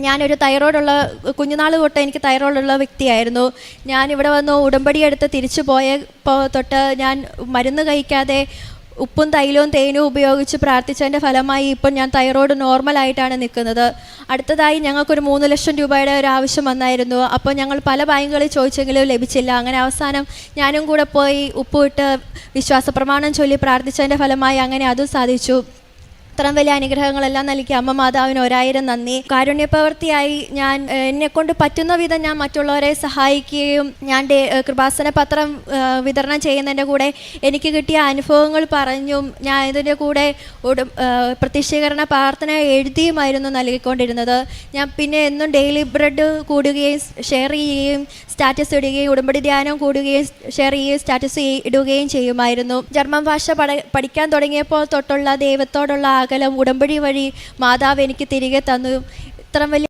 ഞാനൊരു തൈറോയ്ഡുള്ള കുഞ്ഞുനാൾ തൊട്ട് എനിക്ക് തൈറോയ്ഡുള്ള വ്യക്തിയായിരുന്നു. ഞാനിവിടെ വന്ന് ഉടമ്പടി എടുത്ത് തിരിച്ചു പോയപ്പോൾ തൊട്ട് ഞാൻ മരുന്ന് കഴിക്കാതെ ഉപ്പും തൈലവും തേനും ഉപയോഗിച്ച് പ്രാർത്ഥിച്ചതിൻ്റെ ഫലമായി ഇപ്പം ഞാൻ തൈറോയ്ഡ് നോർമലായിട്ടാണ് നിൽക്കുന്നത്. അടുത്തതായി ഞങ്ങൾക്കൊരു 3 ലക്ഷം രൂപയുടെ ഒരു ആവശ്യം വന്നായിരുന്നു. അപ്പോൾ ഞങ്ങൾ പല ബാങ്കുകളിൽ ചോദിച്ചെങ്കിലും ലഭിച്ചില്ല. അങ്ങനെ അവസാനം ഞാനും കൂടെ പോയി ഉപ്പിട്ട് വിശ്വാസ പ്രമാണം ചൊല്ലി പ്രാർത്ഥിച്ചതിൻ്റെ ഫലമായി അങ്ങനെ അതും സാധിച്ചു. ഇത്രയും വലിയ അനുഗ്രഹങ്ങളെല്ലാം നൽകി അമ്മ മാതാവിന് 1000 നന്ദി. കാരുണ്യപ്രവൃത്തിയായി ഞാൻ എന്നെക്കൊണ്ട് പറ്റുന്ന വിധം ഞാൻ മറ്റുള്ളവരെ സഹായിക്കുകയും ഞാൻ കൃപാസന പത്രം വിതരണം ചെയ്യുന്നതിൻ്റെ കൂടെ എനിക്ക് കിട്ടിയ അനുഭവങ്ങൾ പറഞ്ഞും ഞാൻ ഇതിൻ്റെ കൂടെ പ്രത്യക്ഷീകരണ പ്രാർത്ഥന എഴുതിയുമായിരുന്നു നൽകിക്കൊണ്ടിരുന്നത്. ഞാൻ പിന്നെ എന്നും ഡെയിലി ബ്രെഡ് കൂടുകയും ഷെയർ ചെയ്യുകയും സ്റ്റാറ്റസ് ഇടുകയും ഉടമ്പടി ധ്യാനം കൂടുകയും ഷെയർ ചെയ്യുകയും സ്റ്റാറ്റസ് ഇടുകയും ചെയ്യുമായിരുന്നു. ജർമ്മൻ ഭാഷ പഠിക്കാൻ തുടങ്ങിയപ്പോൾ തൊട്ടുള്ള ദൈവത്തോടുള്ള അകലം ഉടമ്പടി വഴി മാതാവ് എനിക്ക് തിരികെ തന്നു. ഇത്ര വലിയ